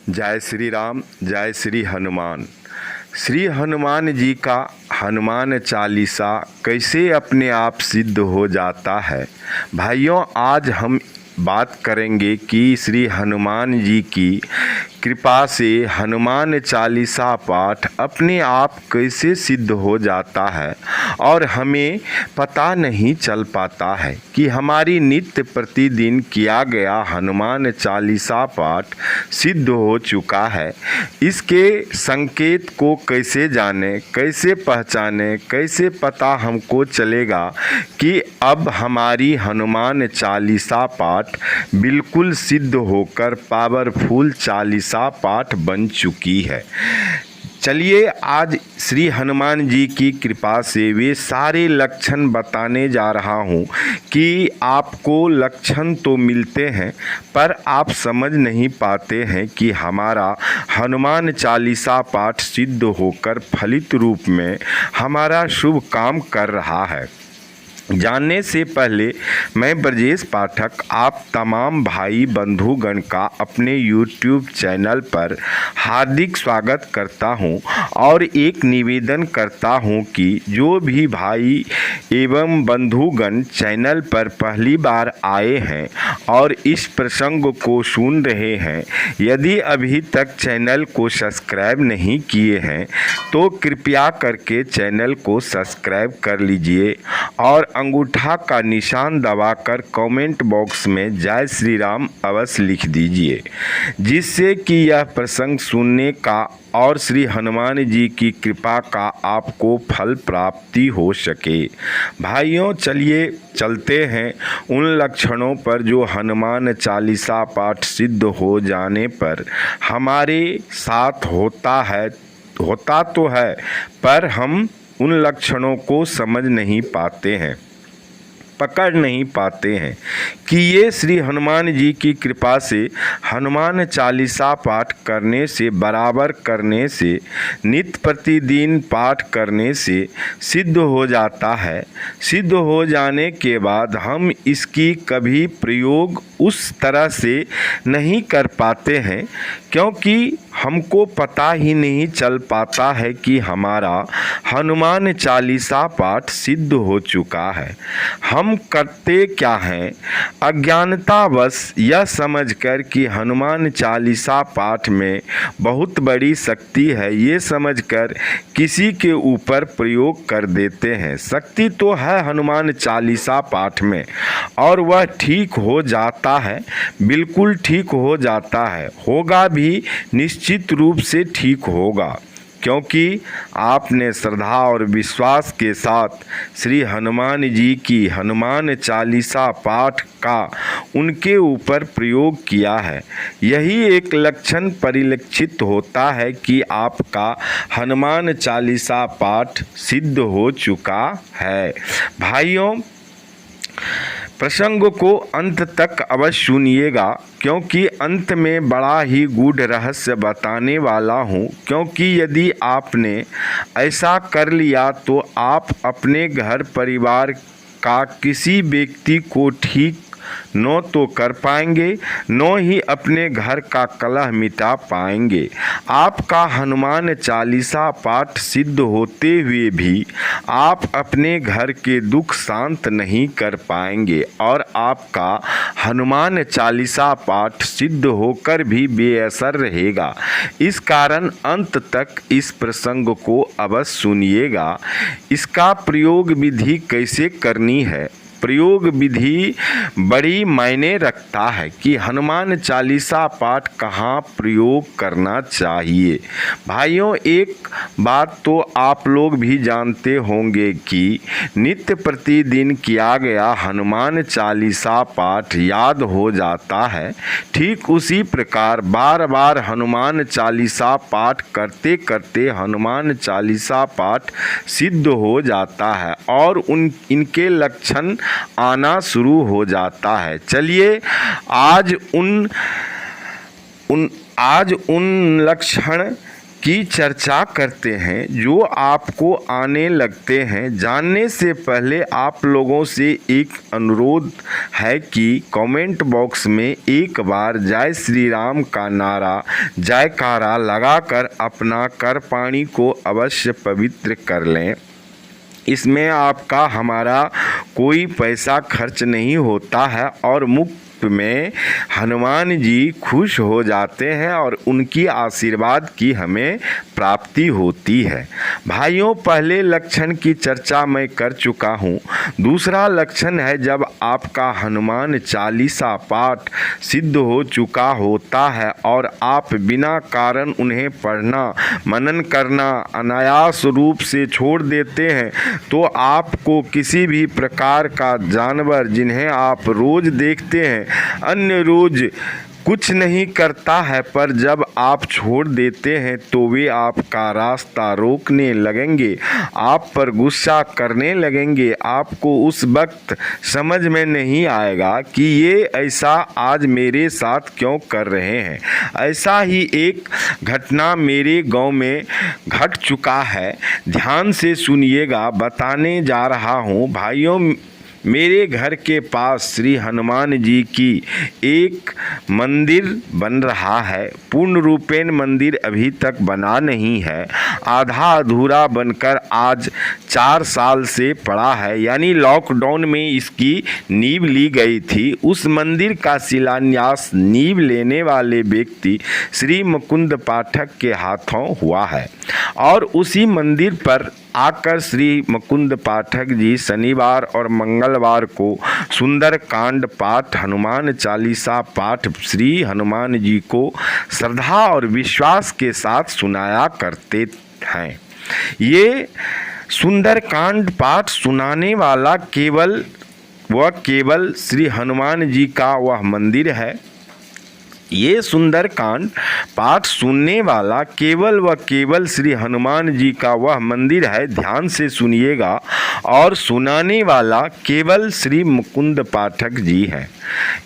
जय श्री राम, जय श्री हनुमान। श्री हनुमान जी का हनुमान चालीसा कैसे अपने आप सिद्ध हो जाता है। भाइयों, आज हम बात करेंगे कि श्री हनुमान जी की कृपा से हनुमान चालीसा पाठ अपने आप कैसे सिद्ध हो जाता है और हमें पता नहीं चल पाता है कि हमारी नित्य प्रतिदिन किया गया हनुमान चालीसा पाठ सिद्ध हो चुका है। इसके संकेत को कैसे जाने, कैसे पहचाने, कैसे पता हमको चलेगा कि अब हमारी हनुमान चालीसा पाठ बिल्कुल सिद्ध होकर पावरफुल चालीसा पाठ बन चुकी है। चलिए आज श्री हनुमान जी की कृपा से वे सारे लक्षण बताने जा रहा हूँ कि आपको लक्षण तो मिलते हैं पर आप समझ नहीं पाते हैं कि हमारा हनुमान चालीसा पाठ सिद्ध होकर फलित रूप में हमारा शुभ काम कर रहा है। जानने से पहले मैं ब्रजेश पाठक आप तमाम भाई बंधुगण का अपने YouTube चैनल पर हार्दिक स्वागत करता हूं और एक निवेदन करता हूं कि जो भी भाई एवं बंधुगण चैनल पर पहली बार आए हैं और इस प्रसंग को सुन रहे हैं, यदि अभी तक चैनल को सब्सक्राइब नहीं किए हैं तो कृपया करके चैनल को सब्सक्राइब कर लीजिए और अंगूठा का निशान दबाकर कमेंट बॉक्स में जय श्री राम अवश्य लिख दीजिए, जिससे कि यह प्रसंग सुनने का और श्री हनुमान जी की कृपा का आपको फल प्राप्ति हो सके। भाइयों, चलिए चलते हैं उन लक्षणों पर जो हनुमान चालीसा पाठ सिद्ध हो जाने पर हमारे साथ होता तो है पर हम उन लक्षणों को समझ नहीं पाते हैं, पकड़ नहीं पाते हैं कि ये श्री हनुमान जी की कृपा से हनुमान चालीसा पाठ करने से, बराबर करने से, नित्य प्रतिदिन पाठ करने से सिद्ध हो जाता है। सिद्ध हो जाने के बाद हम इसकी कभी प्रयोग उस तरह से नहीं कर पाते हैं क्योंकि हमको पता ही नहीं चल पाता है कि हमारा हनुमान चालीसा पाठ सिद्ध हो चुका है। हम करते क्या हैं, अज्ञानतावश यह समझकर कि हनुमान चालीसा पाठ में बहुत बड़ी शक्ति है, ये समझकर किसी के ऊपर प्रयोग कर देते हैं। शक्ति तो है हनुमान चालीसा पाठ में और वह ठीक हो जाता है, बिल्कुल ठीक हो जाता है, होगा भी, निश्चित रूप से ठीक होगा क्योंकि आपने श्रद्धा और विश्वास के साथ श्री हनुमान जी की हनुमान चालीसा पाठ का उनके ऊपर प्रयोग किया है। यही एक लक्षण परिलक्षित होता है कि आपका हनुमान चालीसा पाठ सिद्ध हो चुका है। भाइयों, प्रसंग को अंत तक अवश्य सुनिएगा क्योंकि अंत में बड़ा ही गूढ़ रहस्य बताने वाला हूँ। क्योंकि यदि आपने ऐसा कर लिया तो आप अपने घर परिवार का किसी व्यक्ति को ठीक न तो कर पाएंगे, न ही अपने घर का कलह मिटा पाएंगे। आपका हनुमान चालीसा पाठ सिद्ध होते हुए भी आप अपने घर के दुख शांत नहीं कर पाएंगे और आपका हनुमान चालीसा पाठ सिद्ध होकर भी बेअसर रहेगा। इस कारण अंत तक इस प्रसंग को अवश्य सुनिएगा। इसका प्रयोग विधि कैसे करनी है, प्रयोग विधि बड़ी मायने रखता है कि हनुमान चालीसा पाठ कहाँ प्रयोग करना चाहिए। भाइयों, एक बात तो आप लोग भी जानते होंगे कि नित्य प्रतिदिन किया गया हनुमान चालीसा पाठ याद हो जाता है। ठीक उसी प्रकार बार बार हनुमान चालीसा पाठ करते करते हनुमान चालीसा पाठ सिद्ध हो जाता है और इनके लक्षण आना शुरू हो जाता है। चलिए आज उन लक्षण की चर्चा करते हैं जो आपको आने लगते हैं। जानने से पहले आप लोगों से एक अनुरोध है कि कमेंट बॉक्स में एक बार जय श्री राम का नारा जयकारा लगाकर अपना कर पानी को अवश्य पवित्र कर लें। इसमें आपका हमारा कोई पैसा खर्च नहीं होता है और मुफ्त में हनुमान जी खुश हो जाते हैं और उनकी आशीर्वाद की हमें प्राप्ति होती है। भाइयों, पहले लक्षण की चर्चा मैं कर चुका हूँ। दूसरा लक्षण है जब आपका हनुमान चालीसा पाठ सिद्ध हो चुका होता है और आप बिना कारण उन्हें पढ़ना मनन करना अनायास रूप से छोड़ देते हैं, तो आपको किसी भी प्रकार का जानवर जिन्हें आप रोज देखते हैं अन्य रोज कुछ नहीं करता है, पर जब आप छोड़ देते हैं तो वे आपका रास्ता रोकने लगेंगे, आप पर गुस्सा करने लगेंगे। आपको उस वक्त समझ में नहीं आएगा कि ये ऐसा आज मेरे साथ क्यों कर रहे हैं। ऐसा ही एक घटना मेरे गांव में घट चुका है। ध्यान से सुनिएगा, बताने जा रहा हूँ। भाइयों, मेरे घर के पास श्री हनुमान जी की एक मंदिर बन रहा है। पूर्ण रूपेण मंदिर अभी तक बना नहीं है, आधा अधूरा बनकर आज 4 साल से पड़ा है, यानी लॉकडाउन में इसकी नींव ली गई थी। उस मंदिर का शिलान्यास नींव लेने वाले व्यक्ति श्री मुकुंद पाठक के हाथों हुआ है और उसी मंदिर पर आकर श्री मुकुंद पाठक जी शनिवार और मंगलवार को सुंदर कांड पाठ हनुमान चालीसा पाठ श्री हनुमान जी को श्रद्धा और विश्वास के साथ सुनाया करते हैं। ये सुंदर कांड पाठ सुनाने वाला केवल श्री हनुमान जी का वह मंदिर है। ये सुंदर कांड पाठ सुनने वाला केवल श्री हनुमान जी का वह मंदिर है। ध्यान से सुनिएगा। और सुनाने वाला केवल श्री मुकुंद पाठक जी हैं।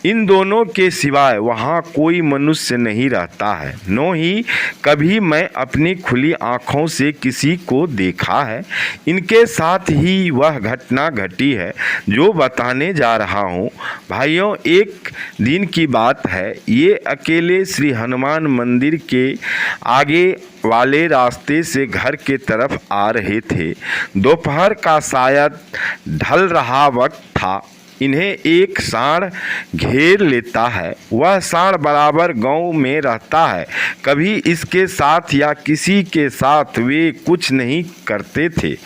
इन दोनों के सिवाय वहाँ कोई मनुष्य नहीं रहता है, नो ही कभी मैं अपनी खुली आँखों से किसी को देखा है। इनके साथ ही वह घटना घटी है जो बताने जा रहा हूँ। भाइयों, एक दिन की बात है। ये अकेले श्री हनुमान मंदिर के आगे वाले रास्ते से घर के तरफ आ रहे थे। दोपहर का शायद ढल रहा वक्त था। इन्हें एक सांड घेर लेता है। वह सांड बराबर गांव में रहता है। कभी इसके साथ या किसी के साथ वे कुछ नहीं करते थे।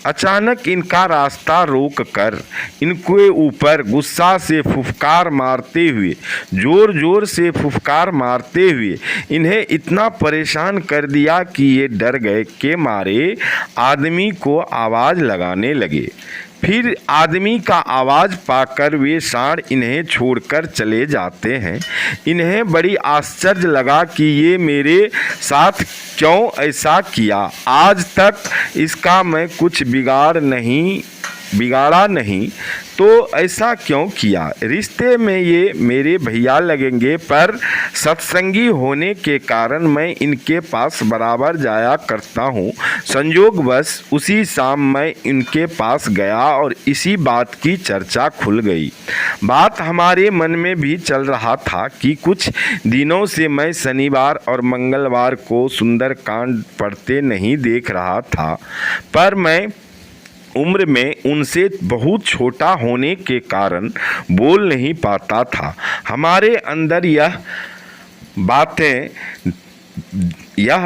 अचानक इनका रास्ता रोक कर इनके ऊपर गुस्सा से फुफकार मारते हुए, जोर जोर से फुफकार मारते हुए इन्हें इतना परेशान कर दिया कि ये डर गए के मारे आदमी को आवाज़ लगाने लगे। फिर आदमी का आवाज़ पाकर वे सांड इन्हें छोड़कर चले जाते हैं। इन्हें बड़ी आश्चर्य लगा कि ये मेरे साथ क्यों ऐसा किया। आज तक इसका मैं कुछ बिगाड़ा नहीं, तो ऐसा क्यों किया। रिश्ते में ये मेरे भैया लगेंगे, पर सत्संगी होने के कारण मैं इनके पास बराबर जाया करता हूँ। संयोगवश उसी शाम मैं इनके पास गया और इसी बात की चर्चा खुल गई। बात हमारे मन में भी चल रहा था कि कुछ दिनों से मैं शनिवार और मंगलवार को सुंदर कांड पढ़ते नहीं देख रहा था, पर मैं उम्र में उनसे बहुत छोटा होने के कारण बोल नहीं पाता था। हमारे अंदर यह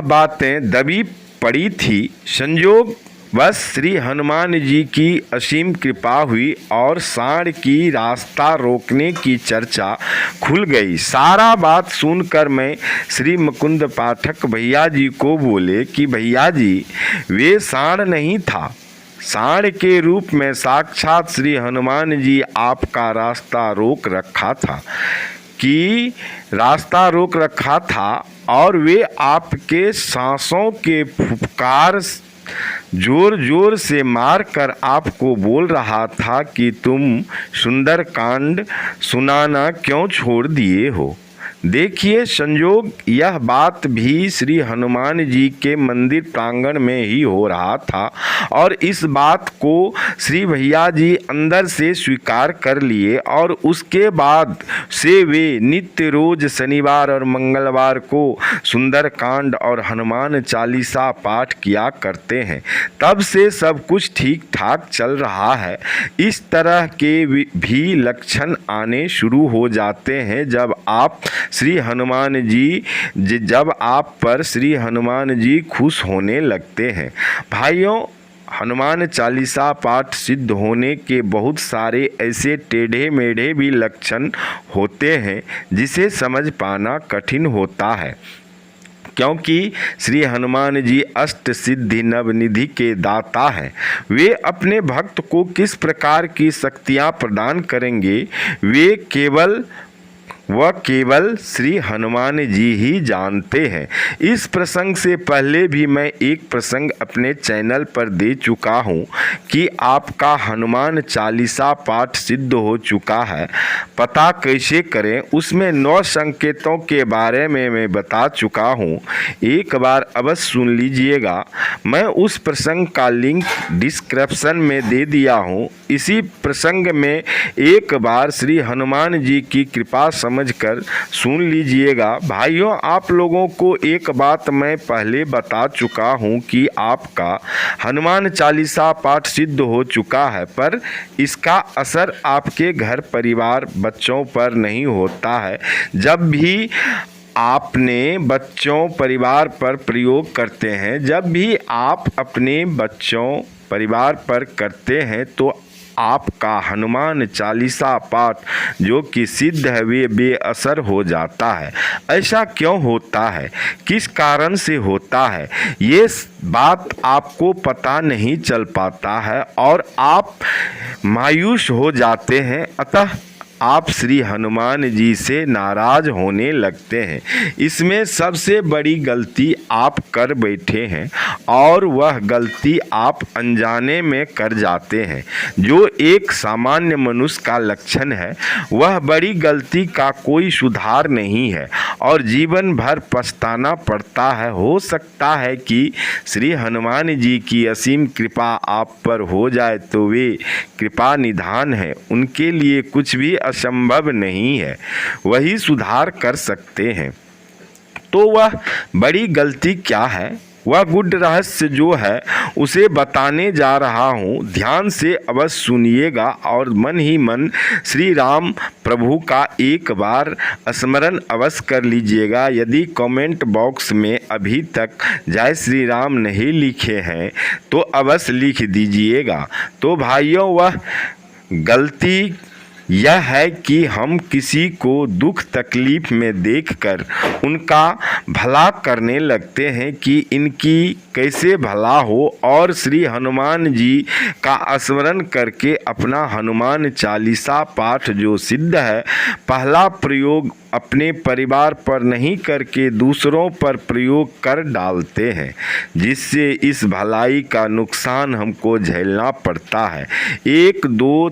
बातें दबी पड़ी थी। संयोग बस श्री हनुमान जी की असीम कृपा हुई और सांड की रास्ता रोकने की चर्चा खुल गई। सारा बात सुनकर मैं श्री मुकुंद पाठक भैया जी को बोले कि भैया जी, वे सांड नहीं था, सांड के रूप में साक्षात श्री हनुमान जी आपका रास्ता रोक रखा था और वे आपके सांसों के फुफकार जोर जोर से मार कर आपको बोल रहा था कि तुम सुंदर कांड सुनाना क्यों छोड़ दिए हो। देखिए संयोग, यह बात भी श्री हनुमान जी के मंदिर प्रांगण में ही हो रहा था और इस बात को श्री भैया जी अंदर से स्वीकार कर लिए और उसके बाद से वे नित्य रोज शनिवार और मंगलवार को सुंदरकांड और हनुमान चालीसा पाठ किया करते हैं। तब से सब कुछ ठीक ठाक चल रहा है। इस तरह के भी लक्षण आने शुरू हो जाते हैं जब आप पर श्री हनुमान जी खुश होने लगते हैं। भाइयों, हनुमान चालीसा पाठ सिद्ध होने के बहुत सारे ऐसे टेढ़े मेढ़े भी लक्षण होते हैं जिसे समझ पाना कठिन होता है, क्योंकि श्री हनुमान जी अष्ट सिद्धि नवनिधि के दाता हैं। वे अपने भक्त को किस प्रकार की शक्तियां प्रदान करेंगे वह केवल श्री हनुमान जी ही जानते हैं। इस प्रसंग से पहले भी मैं एक प्रसंग अपने चैनल पर दे चुका हूँ कि आपका हनुमान चालीसा पाठ सिद्ध हो चुका है। पता कैसे करें, उसमें 9 संकेतों के बारे में मैं बता चुका हूँ। एक बार अवश्य सुन लीजिएगा। मैं उस प्रसंग का लिंक डिस्क्रिप्शन में दे दिया हूँ। इसी प्रसंग में एक बार श्री हनुमान जी की कृपा समझकर सुन लीजिएगा। भाइयों, आप लोगों को एक बात मैं पहले बता चुका हूँ कि आपका हनुमान चालीसा पाठ सिद्ध हो चुका है, पर इसका असर आपके घर परिवार बच्चों पर नहीं होता है। जब भी आपने बच्चों परिवार पर प्रयोग करते हैं, जब भी आप अपने बच्चों परिवार पर करते हैं तो आपका हनुमान चालीसा पाठ जो कि सिद्ध है वे बेअसर हो जाता है। ऐसा क्यों होता है, किस कारण से होता है, ये बात आपको पता नहीं चल पाता है और आप मायूस हो जाते हैं। अतः आप श्री हनुमान जी से नाराज होने लगते हैं। इसमें सबसे बड़ी गलती आप कर बैठे हैं और वह गलती आप अनजाने में कर जाते हैं, जो एक सामान्य मनुष्य का लक्षण है। वह बड़ी गलती का कोई सुधार नहीं है और जीवन भर पछताना पड़ता है। हो सकता है कि श्री हनुमान जी की असीम कृपा आप पर हो जाए तो वे कृपा निधान है, उनके लिए कुछ भी असंभव नहीं है, वही सुधार कर सकते हैं। तो वह बड़ी गलती क्या है, वह गुड रहस्य जो है उसे बताने जा रहा हूँ। ध्यान से अवश्य सुनिएगा और मन ही मन श्री राम प्रभु का एक बार स्मरण अवश्य कर लीजिएगा। यदि कमेंट बॉक्स में अभी तक जय श्री राम नहीं लिखे हैं तो अवश्य लिख दीजिएगा। तो भाइयों, वह गलती यह है कि हम किसी को दुख तकलीफ में देखकर उनका भला करने लगते हैं कि इनकी कैसे भला हो, और श्री हनुमान जी का स्मरण करके अपना हनुमान चालीसा पाठ जो सिद्ध है, पहला प्रयोग अपने परिवार पर नहीं करके दूसरों पर प्रयोग कर डालते हैं, जिससे इस भलाई का नुकसान हमको झेलना पड़ता है। 1-2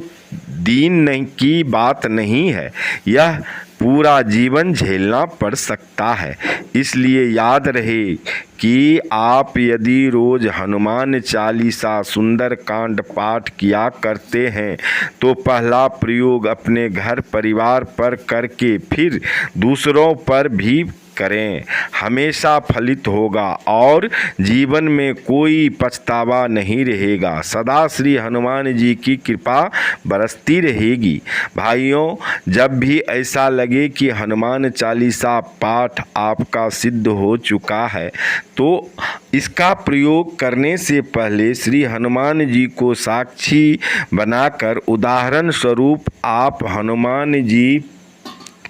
दिन की बात नहीं है, यह पूरा जीवन झेलना पड़ सकता है। इसलिए याद रहे कि आप यदि रोज हनुमान चालीसा सुंदरकांड पाठ किया करते हैं तो पहला प्रयोग अपने घर परिवार पर करके फिर दूसरों पर भी करें, हमेशा फलित होगा और जीवन में कोई पछतावा नहीं रहेगा। सदा श्री हनुमान जी की कृपा बरसती रहेगी। भाइयों, जब भी ऐसा लगे कि हनुमान चालीसा पाठ आपका सिद्ध हो चुका है तो इसका प्रयोग करने से पहले श्री हनुमान जी को साक्षी बनाकर उदाहरण स्वरूप आप हनुमान जी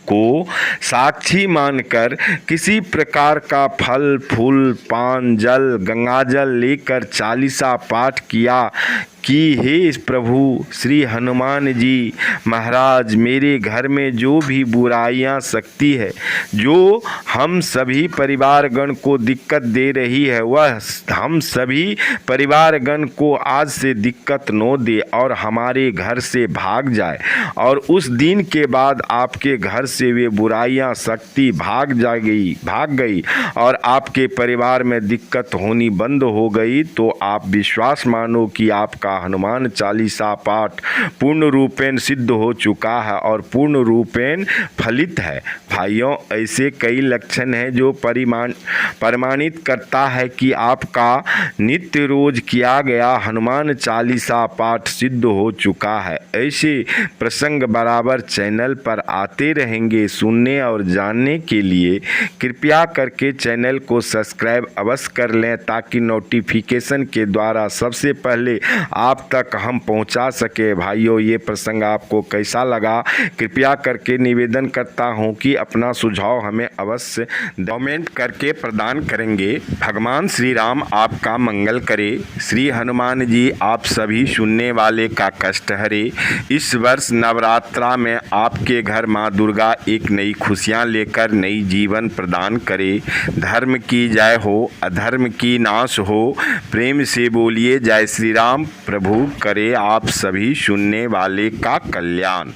को साक्षी मानकर किसी प्रकार का फल फूल पान जल गंगाजल लेकर चालीसा पाठ कि हे प्रभु श्री हनुमान जी महाराज, मेरे घर में जो भी बुराइयां शक्ति है जो हम सभी परिवारगण को दिक्कत दे रही है, वह हम सभी परिवारगण को आज से दिक्कत न दे और हमारे घर से भाग जाए। और उस दिन के बाद आपके घर से वे बुराइयां शक्ति भाग गई और आपके परिवार में दिक्कत होनी बंद हो गई। तो आप विश्वास मानो कि आपका हनुमान चालीसा पाठ पूर्ण रूपेण सिद्ध हो चुका है और पूर्ण रूपेण फलित है। भाइयों, ऐसे कई लक्षण हैं जो प्रमाणित करता है कि आपका नित्य रोज किया गया हनुमान चालीसा पाठ सिद्ध हो चुका है। ऐसे प्रसंग बराबर चैनल पर आते रहेंगे। सुनने और जानने के लिए कृपया करके चैनल को सब्सक्राइब अवश्य कर लें ताकि नोटिफिकेशन के द्वारा सबसे पहले आप तक हम पहुंचा सके। भाइयों, ये प्रसंग आपको कैसा लगा कृपया करके निवेदन करता हूं कि अपना सुझाव हमें अवश्य कमेंट करके प्रदान करेंगे। भगवान श्री राम आपका मंगल करे। श्री हनुमान जी आप सभी सुनने वाले का कष्ट हरे। इस वर्ष नवरात्रा में आपके घर माँ दुर्गा एक नई खुशियाँ लेकर नई जीवन प्रदान करे। धर्म की जय हो, अधर्म की नाश हो। प्रेम से बोलिए जय श्री राम। प्रभु करे आप सभी सुनने वाले का कल्याण।